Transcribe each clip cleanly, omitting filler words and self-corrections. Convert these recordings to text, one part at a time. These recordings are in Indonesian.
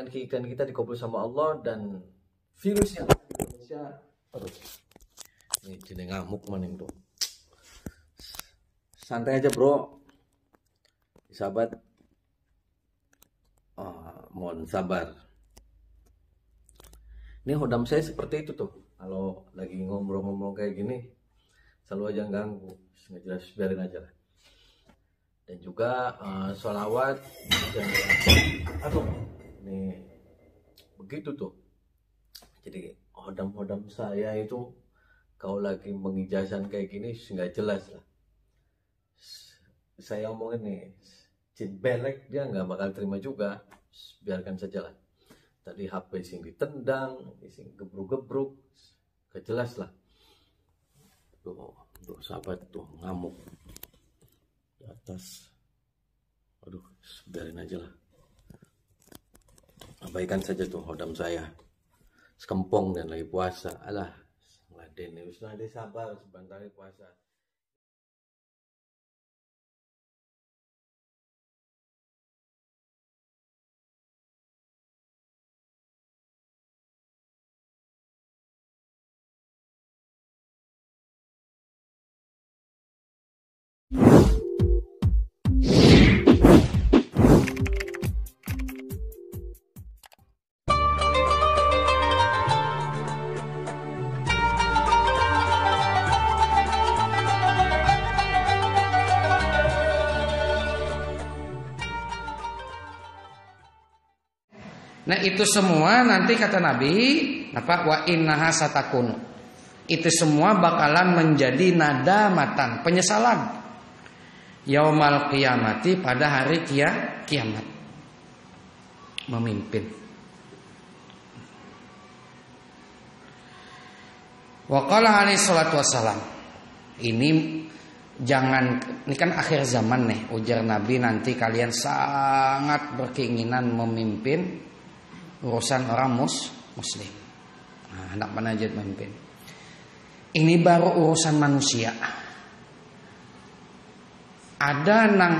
ikan kita dikabul sama Allah, dan virus yang ada di Indonesia, aduh, ini jadi ngamuk maning tuh. Santai aja bro, sahabat, mohon sabar. Ini hodam saya seperti itu tuh, kalau lagi ngomong-ngomong kayak gini selalu aja ganggu, nggak jelas, biarin aja lah. Dan juga sholawat, aduh, ini begitu tuh. Jadi hodam-hodam saya itu kalau lagi mengijazan kayak gini nggak jelas lah. Saya omongin nih, jin belek dia nggak bakal terima juga, biarkan saja lah. Tadi HP sing ditendang, sing gebruk-gebruk, gak jelas lah. Tuh sahabat tuh ngamuk di atas. Aduh, biarin aja lah. Abaikan saja tuh hodam saya. Sekempong dan lagi puasa. Alah, ngeladen, usah deh, sabar, sebentar lagi puasa. Nah itu semua nanti kata Nabi apa, wa innaha satakun, itu semua bakalan menjadi nadamatan, penyesalan yaumal qiyamati, pada hari kiamat. Memimpin. Wa qala alaihi salatu wassalam, ini kan akhir zaman nih, ujar Nabi, nanti kalian sangat berkeinginan memimpin urusan orang muslim. Nah, hendak panajat memimpin. Ini baru urusan manusia. Ada yang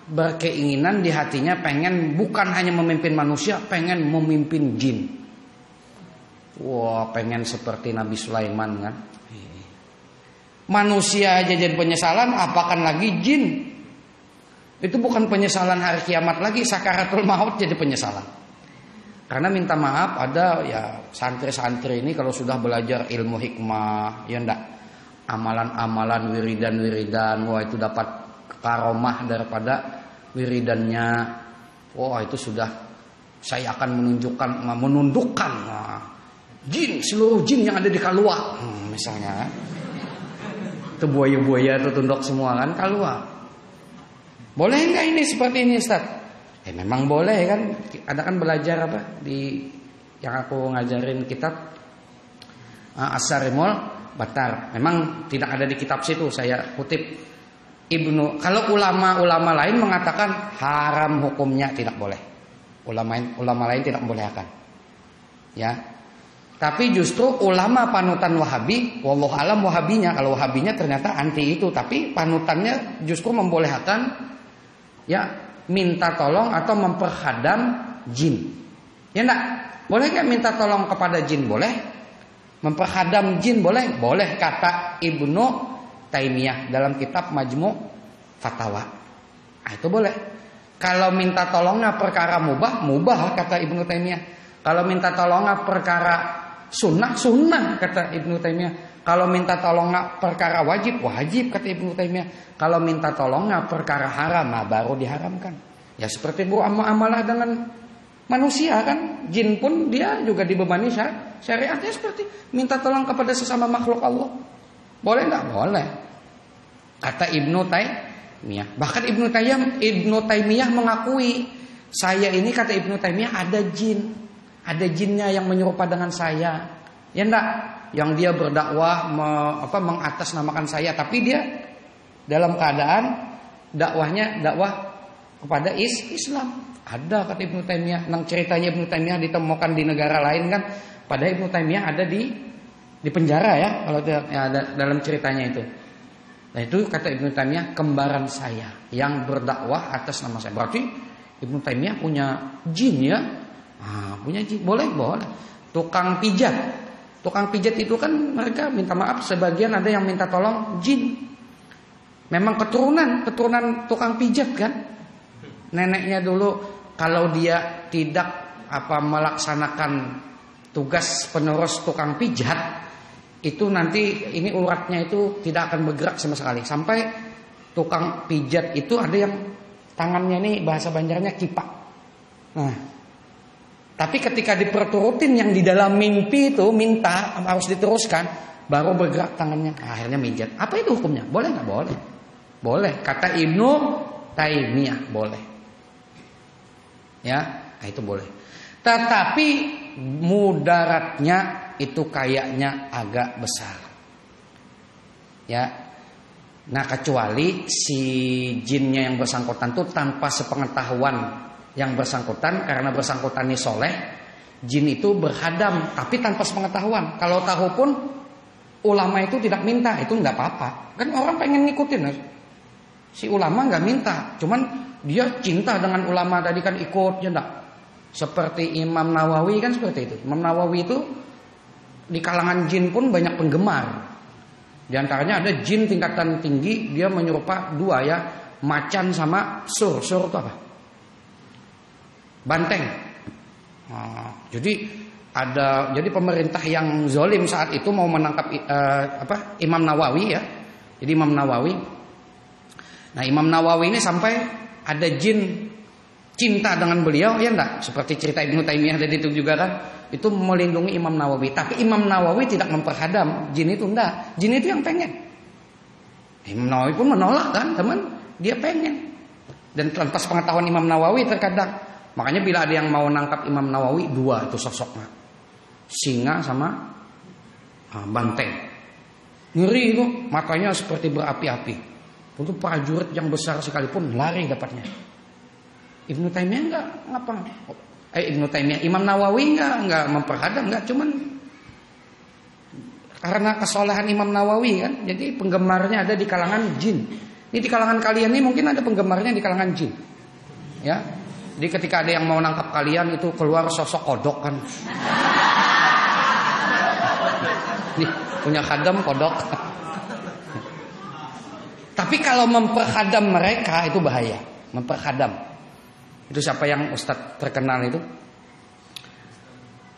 berkeinginan di hatinya pengen bukan hanya memimpin manusia, pengen memimpin jin. Wah, pengen seperti Nabi Sulaiman kan. Manusia aja jadi penyesalan, apakan lagi jin. Itu bukan penyesalan hari kiamat lagi, sakaratul maut jadi penyesalan. Karena minta maaf, ada ya santri-santri ini kalau sudah belajar ilmu hikmah, ya ndak, amalan-amalan, wiridan-wiridan, wah itu dapat karomah daripada wiridannya. Wah itu sudah, saya akan menundukkan jin, seluruh jin yang ada di Kalua, misalnya. Itu buaya-buaya itu tunduk semua kan Kalua. Boleh nggak ini seperti ini Ustaz? Memang boleh kan, ada kan belajar apa di yang aku ngajarin kitab As-Sarimul Battar. Memang tidak ada di kitab situ, saya kutip Ibnu. Kalau ulama lain mengatakan haram hukumnya, tidak boleh. Ulama lain tidak membolehkan. Ya. Tapi justru ulama panutan Wahabi, wallahu alam Wahabinya, kalau Wahabinya ternyata anti itu, tapi panutannya justru membolehkan ya minta tolong atau memperhadam jin. Ya enggak? Boleh enggak minta tolong kepada jin? Boleh. Memperhadam jin boleh? Boleh, kata Ibnu Taimiyah dalam kitab Majmu' Fatawa. Itu boleh. Kalau minta tolongnya perkara mubah kata Ibnu Taimiyah. Kalau minta tolongnya perkara sunnah kata Ibnu Taimiyah. Kalau minta tolongnya perkara wajib kata Ibnu Taimiyah. Kalau minta tolongnya perkara haram, baru diharamkan. Ya seperti amalah dengan manusia kan, jin pun dia juga dibebani syariatnya seperti minta tolong kepada sesama makhluk Allah. Boleh nggak? Boleh. Kata Ibnu Taimiyah. Bahkan Ibnu Taimiyah mengakui, saya ini kata Ibnu Taimiyah ada jinnya yang menyerupa dengan saya. Ya enggak? Yang dia berdakwah mengatasnamakan saya, tapi dia dalam keadaan dakwahnya dakwah kepada Islam. Ada kata Ibnu Taimiyah. Nang ceritanya Ibnu Taimiyah ditemukan di negara lain kan, pada Ibnu Taimiyah ada di penjara ya, kalau ada dalam ceritanya itu. Nah itu kata Ibnu Taimiyah, kembaran saya yang berdakwah atas nama saya. Berarti Ibnu Taimiyah punya jin ya. Punya jin boleh. Tukang pijat itu kan mereka minta maaf, sebagian ada yang minta tolong jin. Memang keturunan tukang pijat kan. Neneknya dulu kalau dia tidak melaksanakan tugas penerus tukang pijat, itu nanti ini uratnya itu tidak akan bergerak sama sekali. Sampai tukang pijat itu ada yang tangannya ini bahasa Banjarnya kipak. Nah, tapi ketika diperturutin yang di dalam mimpi itu minta harus diteruskan, baru bergerak tangannya. Akhirnya mijat. Apa itu hukumnya? Boleh nggak? Boleh. Boleh. Kata Ibnu Taimiyah boleh. Ya, itu boleh. Tetapi mudaratnya itu kayaknya agak besar. Ya. Nah, kecuali si jinnya yang bersangkutan itu tanpa sepengetahuan yang bersangkutan, karena bersangkutan ini soleh, jin itu berhadam tapi tanpa sepengetahuan. Kalau tahu pun ulama itu tidak minta, itu nggak apa-apa. Kan orang pengen ngikutin, si ulama nggak minta, cuman dia cinta dengan ulama tadi kan ikut, ya enggak? Seperti Imam Nawawi kan seperti itu. Imam Nawawi itu di kalangan jin pun banyak penggemar. Di antaranya ada jin tingkatan tinggi, dia menyerupa dua ya, macan sama sur. Sur itu apa? Banteng. Jadi pemerintah yang zalim saat itu mau menangkap Imam Nawawi ya. Jadi Imam Nawawi. Nah, Imam Nawawi ini sampai ada jin cinta dengan beliau, ya enggak? Seperti cerita Ibnu Taimiyah tadi itu juga kan, itu melindungi Imam Nawawi. Tapi Imam Nawawi tidak memperhadam jin itu, enggak. Jin itu yang pengen. Imam Nawawi pun menolak kan, teman. Dia pengen. Dan tanpa pengetahuan Imam Nawawi terkadang. Makanya bila ada yang mau nangkap Imam Nawawi, dua itu sosoknya, singa sama banteng. Ngeri itu, matanya seperti berapi-api. Untuk prajurit yang besar sekalipun lari dapatnya. Ibnu Taimiyah enggak ngapa? Ibnu Taimiyah, Imam Nawawi enggak memperhadap, enggak, cuman karena kesolehan Imam Nawawi kan, jadi penggemarnya ada di kalangan jin. Ini di kalangan kalian ini mungkin ada penggemarnya di kalangan jin. Ya. Jadi ketika ada yang mau nangkap kalian itu keluar sosok kodok kan. Nih, punya khadam kodok. Tapi kalau memperhadam mereka itu bahaya. Memperhadam. Itu siapa yang Ustadz terkenal itu?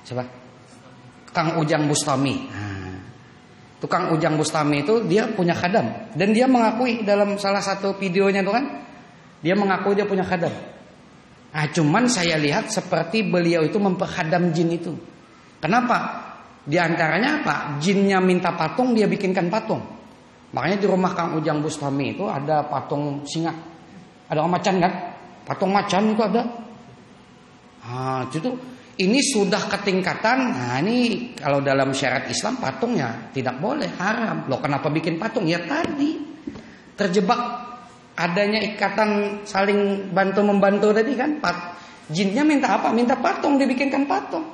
Siapa? Kang Ujang Bustami. Tukang Ujang Bustami itu dia punya khadam. Dan dia mengakui dalam salah satu videonya itu kan, dia mengakui dia punya khadam. Nah, cuman saya lihat seperti beliau itu memperhadam jin itu. Kenapa? Di antaranya apa? Jinnya minta patung, dia bikinkan patung. Makanya di rumah Kang Ujang Bustami itu ada patung singa. Ada macan kan? Patung macan itu ada. Itu ini sudah ketingkatan. Nah, ini kalau dalam syariat Islam patungnya tidak boleh, haram. Loh, kenapa bikin patung? Ya tadi terjebak adanya ikatan saling bantu membantu tadi kan. Jinnya minta apa? Minta patung, dibikinkan patung.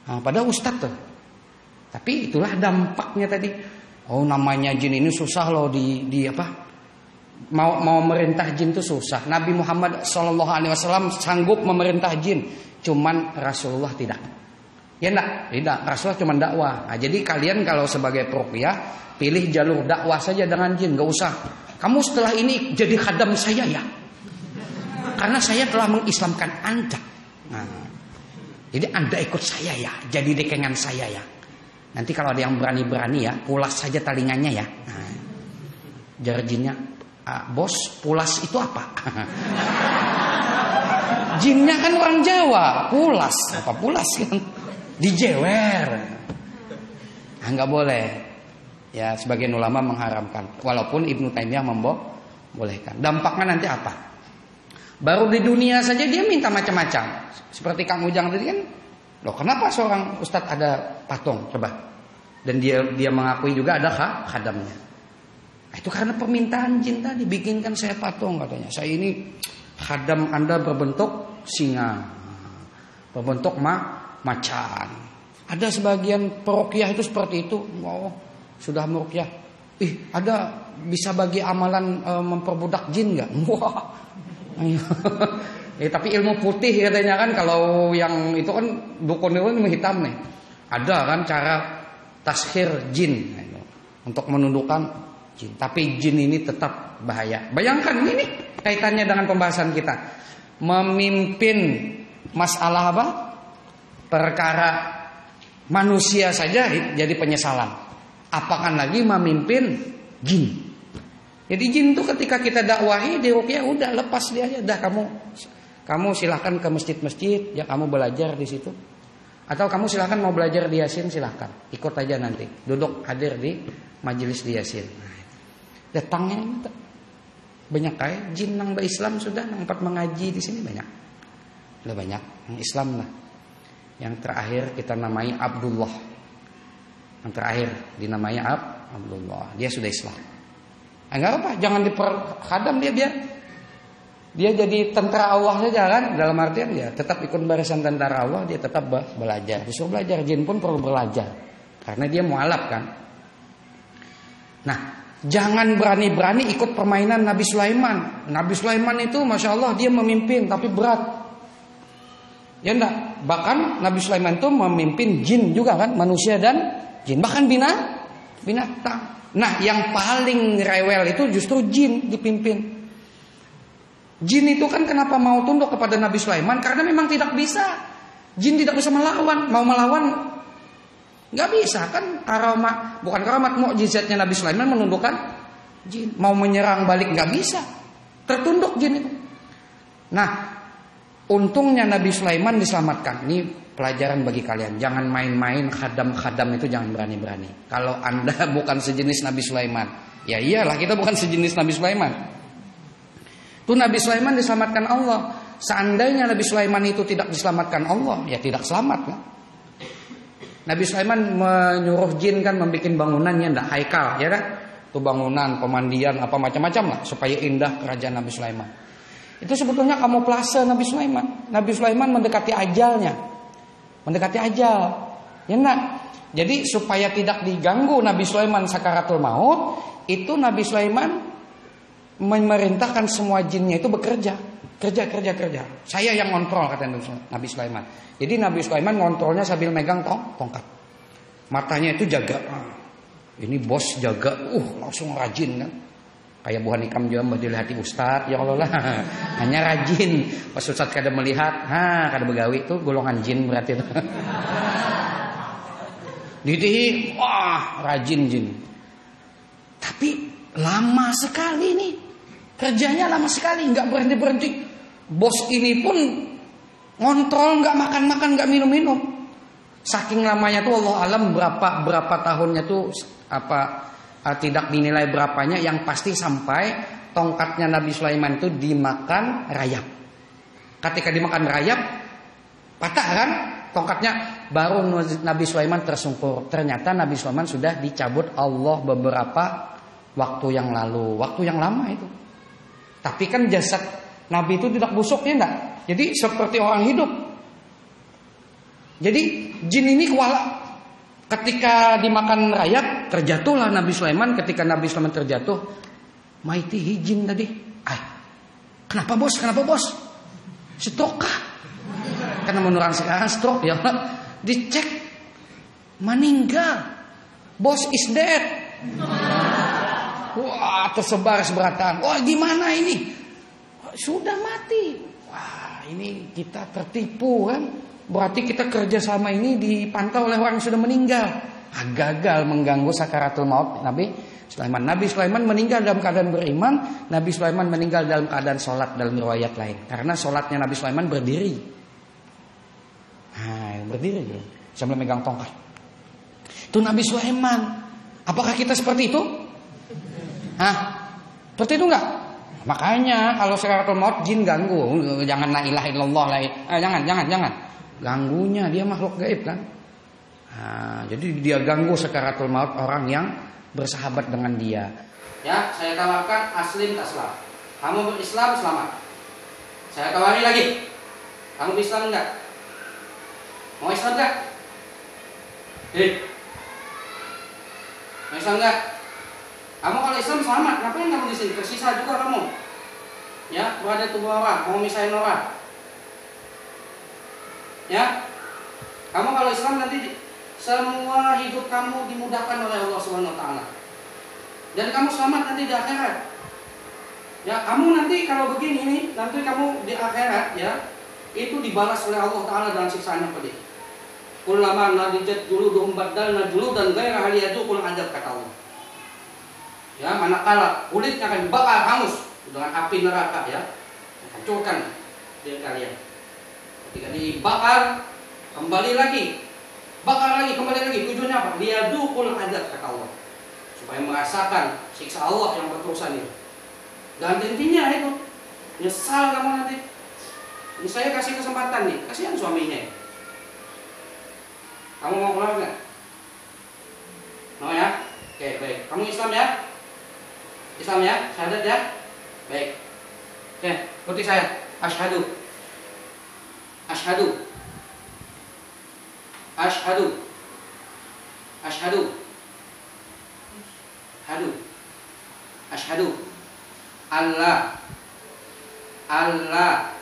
Pada ustadz tuh. Tapi itulah dampaknya tadi. Oh, namanya jin ini susah loh di apa? Mau merintah jin itu susah. Nabi Muhammad SAW sanggup memerintah jin, cuman Rasulullah tidak. Ya enggak? Tidak. Rasulullah cuma dakwah. Nah, jadi kalian kalau sebagai peruqyah pilih jalur dakwah saja dengan jin, enggak usah. Kamu setelah ini jadi khadam saya ya. Karena saya telah mengislamkan Anda. Nah, jadi Anda ikut saya ya, jadi dekengan saya ya. Nanti kalau ada yang berani-berani ya, pulas saja talingannya ya. Nah, jar jinnya, bos, pulas itu apa? Jinnya kan orang Jawa, pulas. Apa pulas kan? Dijewer. Nah, nggak boleh. Ya, sebagian ulama mengharamkan. Walaupun Ibnu Taimiyah membolehkan. Dampaknya nanti apa? Baru di dunia saja dia minta macam-macam. Seperti Kang Ujang tadi kan. Loh, kenapa seorang ustadz ada patung? Coba. Dan dia mengakui juga ada khadamnya. Nah, itu karena permintaan jin tadi. Bikinkan saya patung katanya. Saya ini khadam Anda berbentuk singa. Berbentuk macan. Ada sebagian peruqyah itu seperti itu. Wow. Sudah meruqyah. Ada bisa bagi amalan memperbudak jin enggak? Wah. Tapi ilmu putih katanya kan, kalau yang itu kan dukun itu ilmu hitam nih. Ada kan cara tashkhir jin untuk menundukkan jin. Tapi jin ini tetap bahaya. Bayangkan ini kaitannya dengan pembahasan kita. Memimpin masalah apa? Perkara manusia saja jadi penyesalan. Apakah lagi memimpin jin? Jadi jin itu ketika kita dakwahi di ruqyah, udah lepas dia aja. Dah kamu silahkan ke masjid-masjid, ya kamu belajar di situ. Atau kamu silahkan mau belajar di Yasin, silahkan ikut aja nanti. Duduk hadir di majelis di Yasin. Datangnya itu banyak kayak jin nang Islam sudah tempat mengaji di sini banyak. Udah banyak yang Islam lah. Yang terakhir kita namai Abdullah. Yang terakhir dinamai Abdullah. Dia sudah Islam. Enggak apa, jangan diperkadam dia biar dia jadi tentara Allah saja kan, dalam artian ya tetap ikut barisan tentara Allah, dia tetap belajar. Disuruh belajar, jin pun perlu belajar karena dia mualaf kan. Nah, jangan berani-berani ikut permainan Nabi Sulaiman. Nabi Sulaiman itu Masya Allah dia memimpin tapi berat. Ya enggak, bahkan Nabi Sulaiman itu memimpin jin juga kan, manusia dan jin, bahkan binatang. Nah, yang paling rewel itu justru jin dipimpin. Jin itu kan kenapa mau tunduk kepada Nabi Sulaiman? Karena memang tidak bisa. Jin tidak bisa melawan. Mau melawan nggak bisa kan? Bukan karamat, mukjizatnya Nabi Sulaiman menundukkan jin. Mau menyerang balik nggak bisa. Tertunduk jin itu. Nah, untungnya Nabi Sulaiman diselamatkan. Ini pelajaran bagi kalian. Jangan main-main khadam-khadam itu, jangan berani-berani. Kalau Anda bukan sejenis Nabi Sulaiman, ya iyalah kita bukan sejenis Nabi Sulaiman. Itu Nabi Sulaiman diselamatkan Allah. Seandainya Nabi Sulaiman itu tidak diselamatkan Allah, ya tidak selamat kan? Nabi Sulaiman menyuruh jin kan membuat bangunannya ndak haikal, ya kan? Itu bangunan, pemandian, apa macam-macam lah supaya indah kerajaan Nabi Sulaiman. Itu sebetulnya kamuflase Nabi Sulaiman. Nabi Sulaiman mendekati ajalnya. Mendekati ajal. Ya enggak? Jadi supaya tidak diganggu Nabi Sulaiman sakaratul maut, itu Nabi Sulaiman memerintahkan semua jinnya itu bekerja. Kerja. Saya yang ngontrol kata Nabi Sulaiman. Jadi Nabi Sulaiman ngontrolnya sambil megang tongkat. Matanya itu jaga. Ini bos jaga. Langsung rajin kan. Kayak buah nikam juga badil hati Ustaz. Ya Allah lah. Hanya rajin. Pas Ustaz kada melihat, kada begawi itu golongan jin berarti itu. Ditihi, rajin jin. Tapi lama sekali nih. Kerjanya lama sekali, enggak berhenti-berhenti. Bos ini pun ngontrol, enggak makan-makan, enggak minum-minum. Saking lamanya tuh Allah alam berapa tahunnya tuh tidak dinilai berapanya, yang pasti sampai tongkatnya Nabi Sulaiman itu dimakan rayap. Ketika dimakan rayap, patah kan tongkatnya, baru Nabi Sulaiman tersungkur. Ternyata Nabi Sulaiman sudah dicabut Allah beberapa waktu yang lalu, waktu yang lama itu. Tapi kan jasad Nabi itu tidak busuk, ya enggak? Jadi seperti orang hidup. Jadi jin ini kuala. Ketika dimakan rayap, terjatuhlah Nabi Sulaiman. Ketika Nabi Sulaiman terjatuh, maiti hijin tadi. Kenapa bos? Stroke kah? Karena menurut sekarang stroke ya. Dicek, meninggal. Bos is dead. Wah, tersebar seberatan. Wah, gimana ini? Sudah mati. Wah, ini kita tertipu kan? Berarti kita kerja sama ini dipantau oleh orang yang sudah meninggal. Gagal mengganggu sakaratul maut Nabi Sulaiman. Nabi Sulaiman meninggal dalam keadaan beriman. Nabi Sulaiman meninggal dalam keadaan sholat dalam riwayat lain. Karena sholatnya Nabi Sulaiman berdiri. Berdiri sambil megang tongkat. Itu Nabi Sulaiman. Apakah kita seperti itu? Seperti itu enggak? Makanya kalau sakaratul maut jin ganggu, jangan la ilaha illallah jangan. Ganggunya dia makhluk gaib kan. Jadi dia ganggu sakaratul maut orang yang bersahabat dengan dia. Ya, saya tawarkan aslim taslam. Kamu berislam selamat. Saya tawari lagi. Kamu Islam enggak? Mau Islam enggak? Mau Islam enggak? Kamu kalau Islam selamat, ngapain kamu di sini? Tersisa juga kamu. Ya, berada tubuh orang, mau misahin orang. Ya, kamu kalau Islam nanti semua hidup kamu dimudahkan oleh Allah Subhanahu Wa Taala. Dan kamu selamat nanti di akhirat. Ya, kamu nanti kalau begini nih, nanti kamu di akhirat ya, itu dibalas oleh Allah Taala dengan siksaan yang pedih. Kullama nadijat juluduhum badalna juludan ghaira hal yadukul adab, kata Allah. Ya, manakala kulitnya akan dibakar hangus dengan api neraka ya, hancurkan diri kalian. Ketika dibakar, kembali lagi, bakar lagi, kembali lagi. Tujuannya apa? Liyadukul adab, kata Allah, supaya merasakan siksa Allah yang berterusan itu. Dan intinya itu, nyesal kamu nanti. Ini saya kasih kesempatan nih, kasihan suaminya. Kamu mau keluar nggak? Mau ya? Oke, baik. Kamu Islam ya? Islam ya? Syahadat ya? Baik. Oke, ikuti saya. Asyhadu. Asyhadu. Asyhadu. Asyhadu. Asyhadu. Asyhadu. Allah. Allah.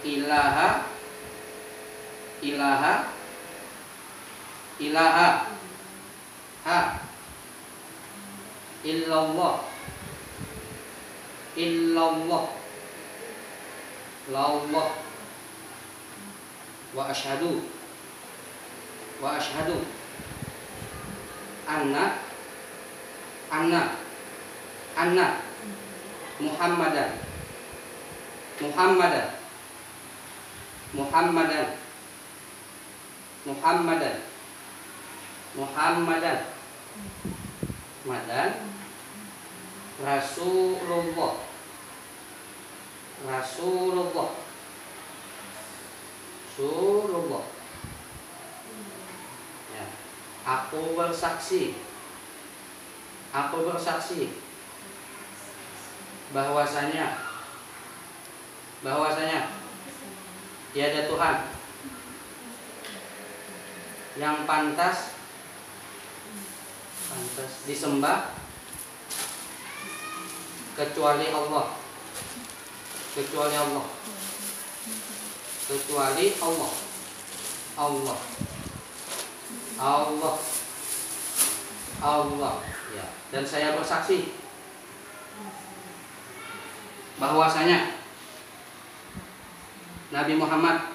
Ilaha. Ilaha. Ilaha. Ha. Illallah. Illallah. Lallah. Wa asyhadu. Wa asyhadu anna Muhammadan Muhammadan Muhammadan Muhammadan Muhammadan Madan Rasulullah Rasulullah Rasulullah. Ya. Aku bersaksi bahwasanya tiada Tuhan yang pantas disembah kecuali Allah. Allah. Ya. Dan saya bersaksi bahwasanya Nabi Muhammad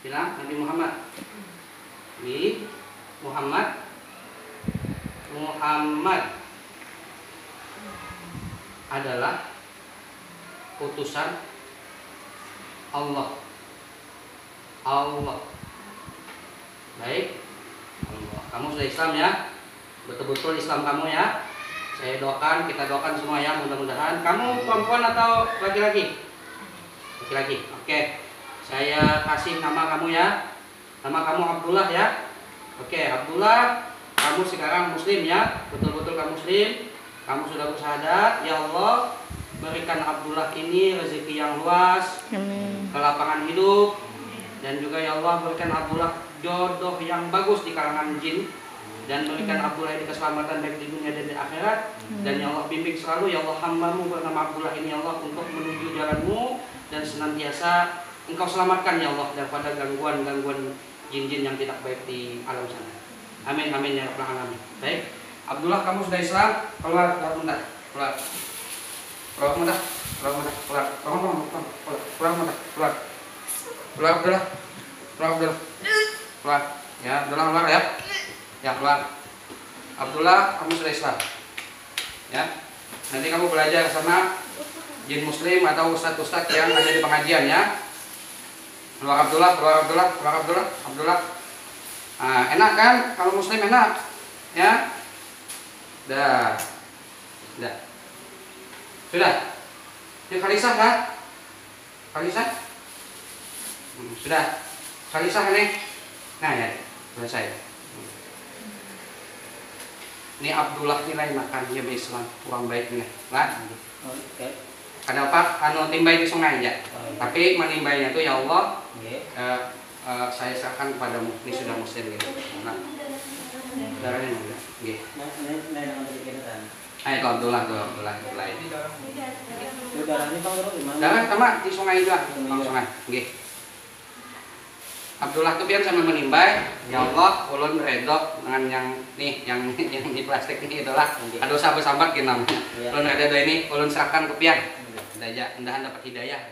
bilang Nabi Muhammad adalah utusan Allah. Baik, Allah. Kamu sudah Islam ya? Betul-betul Islam kamu ya? Saya doakan, kita doakan semua ya, mudah-mudahan. Kamu perempuan atau laki-laki? Laki-laki. Oke. Saya kasih nama kamu ya. Nama kamu Abdullah ya. Oke, Abdullah, kamu sekarang muslim ya. Betul-betul kamu muslim. Kamu sudah bersyahadat. Ya Allah, berikan Abdullah ini rezeki yang luas, kelapangan hidup, dan juga ya Allah berikan Abdullah jodoh yang bagus di kalangan jin, dan berikan Abdullah ini keselamatan baik di dunia dan di akhirat. Dan ya Allah bimbing selalu ya Allah hamba-Mu bernama Abdullah ini ya Allah untuk menuju jalan-Mu, dan senantiasa Engkau selamatkan ya Allah daripada gangguan-gangguan jin-jin yang tidak baik di alam sana. Amin amin ya rabbal alamin. Baik, Abdullah kamu sudah Islam, keluar Abdullah. Ya, keluar ya. Ya, keluar. Abdullah, kamu sudah Islam. Ya. Nanti kamu belajar sama jin muslim atau ustadz-ustadz yang ada di pengajian ya. Keluar Abdullah. Nah, enak kan? Kalau muslim enak. Ya. Dah. Sudah. Ini Khalisah kan? Khalisah? Sudah. Khalisah nih. Nah ya, selesai. Ini Abdullah nilai makannya Islam kurang baik nih. Lah. Oke. Ada apa? Timbai di sungai ya. Tapi menimbainya itu ya Allah. Saya serahkan kepadamu. Ini sudah muslim gitu. Nah. Darahnya enggak. Nggih. Ayo tuh Abdullah ini. Darah ini Bang Bro gimana? Darah sama di sungai juga, di sungai. Nggih. Abdullah tuh biar sambil menimbai, ya Allah, ulun redok dengan yang di plastik ini itulah. Ada dosa bersambat gitu namanya. Ulun redok ini, ulun serahkan ke pian. Udah dapat hidayah.